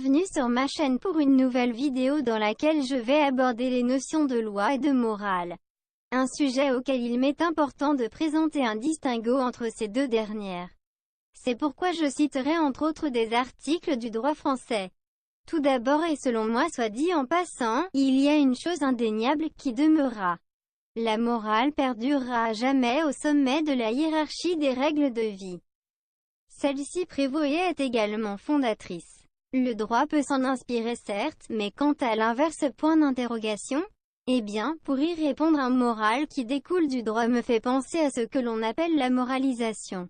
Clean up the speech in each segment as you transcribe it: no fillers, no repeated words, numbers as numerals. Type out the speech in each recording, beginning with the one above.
bienvenue sur ma chaîne pour une nouvelle vidéo dans laquelle je vais aborder les notions de loi et de morale. Un sujet auquel il m'est important de présenter un distinguo entre ces deux dernières. C'est pourquoi je citerai entre autres des articles du droit français. Tout d'abord et selon moi soit dit en passant, il y a une chose indéniable qui demeurera. La morale perdurera à jamais au sommet de la hiérarchie des règles de vie. Celle-ci prévaut et est également fondatrice. Le droit peut s'en inspirer certes, mais quant à l'inverse point d'interrogation, eh bien, pour y répondre un moral qui découle du droit me fait penser à ce que l'on appelle la moralisation.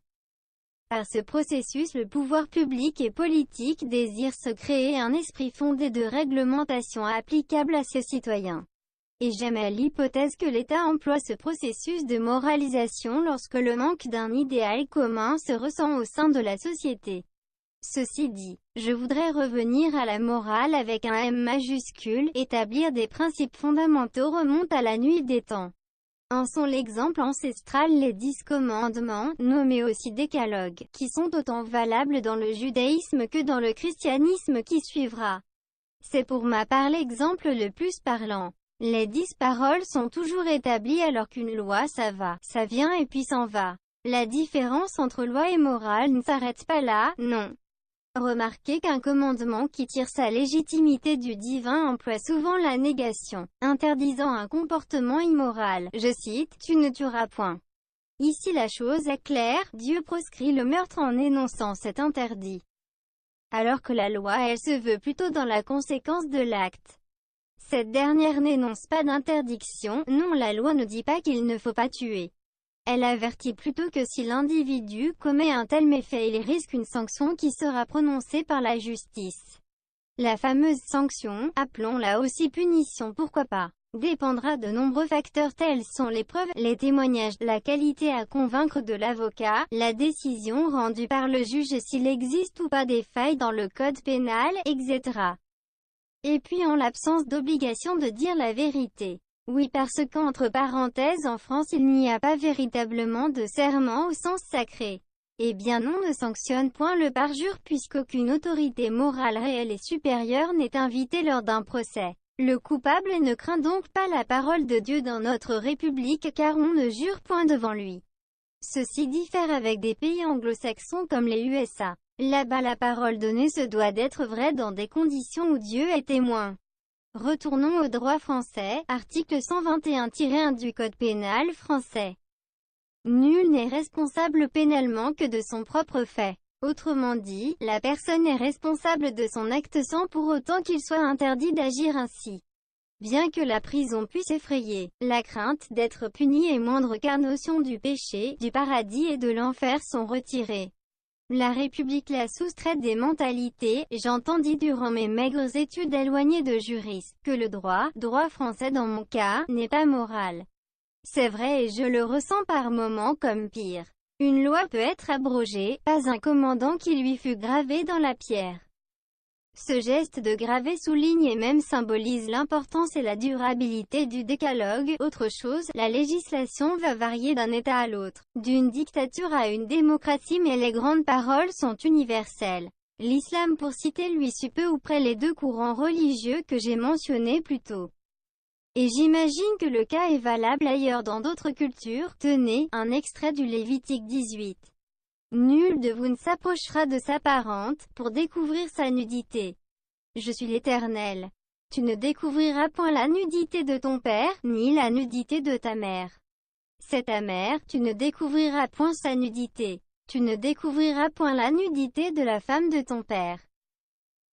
Par ce processus le pouvoir public et politique désire se créer un esprit fondé de réglementation applicable à ses citoyens. Et j'aime à l'hypothèse que l'État emploie ce processus de moralisation lorsque le manque d'un idéal commun se ressent au sein de la société. Ceci dit, je voudrais revenir à la morale avec un M majuscule. Établir des principes fondamentaux remonte à la nuit des temps. En sont l'exemple ancestral les 10 commandements, nommés aussi décalogues, qui sont autant valables dans le judaïsme que dans le christianisme qui suivra. C'est pour ma part l'exemple le plus parlant. Les 10 paroles sont toujours établies alors qu'une loi ça va, ça vient et puis s'en va. La différence entre loi et morale ne s'arrête pas là, non. Remarquez qu'un commandement qui tire sa légitimité du divin emploie souvent la négation, interdisant un comportement immoral. Je cite, « Tu ne tueras point ». Ici la chose est claire, Dieu proscrit le meurtre en énonçant cet interdit. Alors que la loi elle se veut plutôt dans la conséquence de l'acte. Cette dernière n'énonce pas d'interdiction, non la loi ne dit pas qu'il ne faut pas tuer. Elle avertit plutôt que si l'individu commet un tel méfait il risque une sanction qui sera prononcée par la justice. La fameuse sanction, appelons-la aussi punition pourquoi pas, dépendra de nombreux facteurs tels sont les preuves, les témoignages, la qualité à convaincre de l'avocat, la décision rendue par le juge et s'il existe ou pas des failles dans le code pénal, etc. Et puis en l'absence d'obligation de dire la vérité. Oui parce qu'entre parenthèses en France il n'y a pas véritablement de serment au sens sacré. Eh bien on ne sanctionne point le parjure puisqu'aucune autorité morale réelle et supérieure n'est invitée lors d'un procès. Le coupable ne craint donc pas la parole de Dieu dans notre République car on ne jure point devant lui. Ceci diffère avec des pays anglo-saxons comme les USA. Là-bas la parole donnée se doit d'être vraie dans des conditions où Dieu est témoin. Retournons au droit français, article 121-1 du Code pénal français. Nul n'est responsable pénalement que de son propre fait. Autrement dit, la personne est responsable de son acte sans pour autant qu'il soit interdit d'agir ainsi. Bien que la prison puisse effrayer, la crainte d'être puni et moindre car notion du péché, du paradis et de l'enfer sont retirées. La République la soustrait des mentalités, j'entendis durant mes maigres études éloignées de juriste, que le droit français dans mon cas, n'est pas moral. C'est vrai et je le ressens par moments comme pire. Une loi peut être abrogée, pas un commandant qui lui fut gravé dans la pierre. Ce geste de graver souligne et même symbolise l'importance et la durabilité du décalogue. Autre chose, la législation va varier d'un État à l'autre, d'une dictature à une démocratie mais les grandes paroles sont universelles. L'islam pour citer lui suit peu ou près les deux courants religieux que j'ai mentionnés plus tôt. Et j'imagine que le cas est valable ailleurs dans d'autres cultures. Tenez, un extrait du Lévitique 18. Nul de vous ne s'approchera de sa parente, pour découvrir sa nudité. Je suis l'Éternel. Tu ne découvriras point la nudité de ton père, ni la nudité de ta mère. C'est ta mère, tu ne découvriras point sa nudité. Tu ne découvriras point la nudité de la femme de ton père.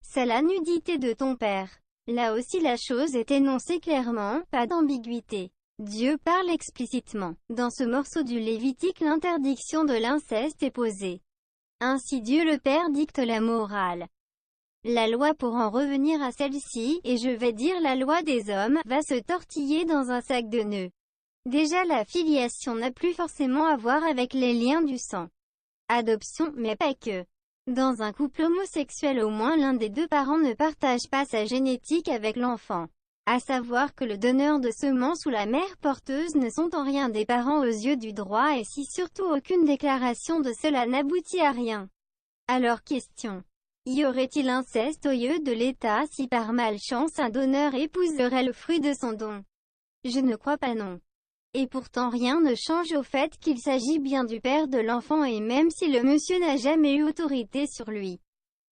C'est la nudité de ton père. Là aussi la chose est énoncée clairement, pas d'ambiguïté. Dieu parle explicitement. Dans ce morceau du Lévitique l'interdiction de l'inceste est posée. Ainsi Dieu le Père dicte la morale. La loi pour en revenir à celle-ci, et je vais dire la loi des hommes, va se tortiller dans un sac de nœuds. Déjà la filiation n'a plus forcément à voir avec les liens du sang. Adoption, mais pas que. Dans un couple homosexuel au moins l'un des deux parents ne partage pas sa génétique avec l'enfant. À savoir que le donneur de semences ou la mère porteuse ne sont en rien des parents aux yeux du droit et si surtout aucune déclaration de cela n'aboutit à rien. Alors question. Y aurait-il inceste au lieu de l'État si par malchance un donneur épouserait le fruit de son don? Je ne crois pas non. Et pourtant rien ne change au fait qu'il s'agit bien du père de l'enfant et même si le monsieur n'a jamais eu autorité sur lui.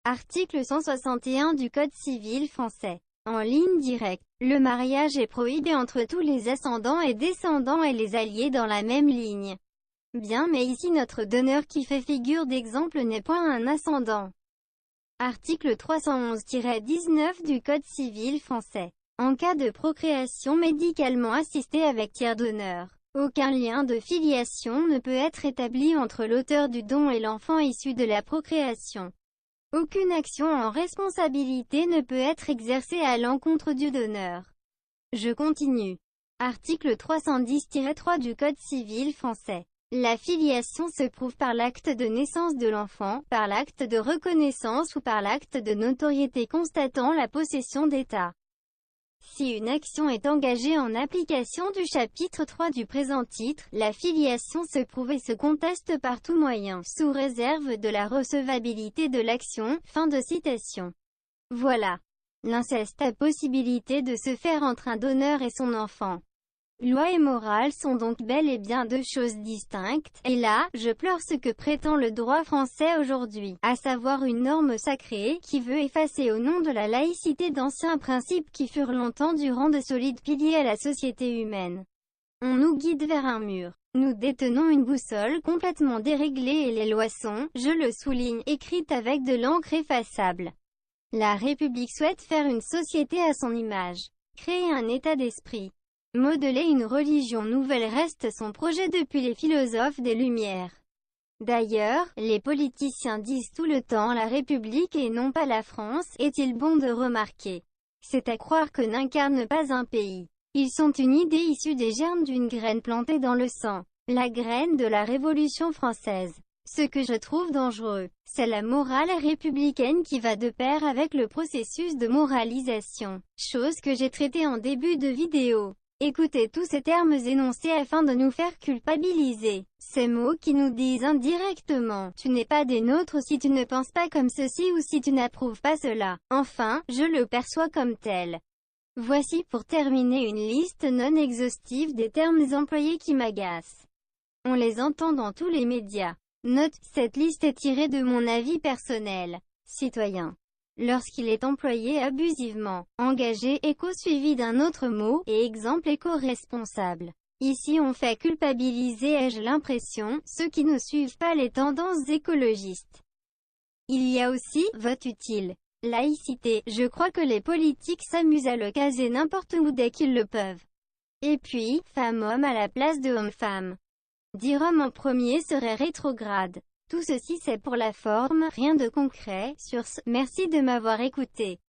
Article 161 du Code civil français. En ligne directe, le mariage est prohibé entre tous les ascendants et descendants et les alliés dans la même ligne. Bien mais ici notre donneur qui fait figure d'exemple n'est point un ascendant. Article 311-19 du Code civil français. En cas de procréation médicalement assistée avec tiers donneur, aucun lien de filiation ne peut être établi entre l'auteur du don et l'enfant issu de la procréation. Aucune action en responsabilité ne peut être exercée à l'encontre du donneur. Je continue. Article 310-3 du Code civil français. La filiation se prouve par l'acte de naissance de l'enfant, par l'acte de reconnaissance ou par l'acte de notoriété constatant la possession d'état. Si une action est engagée en application du chapitre 3 du présent titre, la filiation se prouve et se conteste par tout moyen, sous réserve de la recevabilité de l'action. Fin de citation. Voilà. L'inceste a possibilité de se faire entre un donneur et son enfant. Loi et morale sont donc bel et bien deux choses distinctes, et là, je pleure ce que prétend le droit français aujourd'hui, à savoir une norme sacrée, qui veut effacer au nom de la laïcité d'anciens principes qui furent longtemps durant de solides piliers à la société humaine. On nous guide vers un mur. Nous détenons une boussole complètement déréglée et les lois sont, je le souligne, écrites avec de l'encre effaçable. La République souhaite faire une société à son image, créer un état d'esprit. Modeler une religion nouvelle reste son projet depuis les philosophes des Lumières. D'ailleurs, les politiciens disent tout le temps la République et non pas la France, est-il bon de remarquer. C'est à croire que n'incarnent pas un pays. Ils sont une idée issue des germes d'une graine plantée dans le sang. La graine de la Révolution française. Ce que je trouve dangereux, c'est la morale républicaine qui va de pair avec le processus de moralisation, chose que j'ai traitée en début de vidéo. Écoutez tous ces termes énoncés afin de nous faire culpabiliser. Ces mots qui nous disent indirectement, tu n'es pas des nôtres si tu ne penses pas comme ceci ou si tu n'approuves pas cela. Enfin, je le perçois comme tel. Voici pour terminer une liste non exhaustive des termes employés qui m'agacent. On les entend dans tous les médias. Note, cette liste est tirée de mon avis personnel. Citoyen. Lorsqu'il est employé abusivement, engagé éco-suivi d'un autre mot, et exemple éco-responsable. Ici on fait culpabiliser, ai-je l'impression, ceux qui ne suivent pas les tendances écologistes. Il y a aussi, vote utile. Laïcité, je crois que les politiques s'amusent à le caser n'importe où dès qu'ils le peuvent. Et puis, femme-homme à la place de homme-femme. Dire homme en premier serait rétrograde. Tout ceci c'est pour la forme, rien de concret. Sur ce, merci de m'avoir écouté.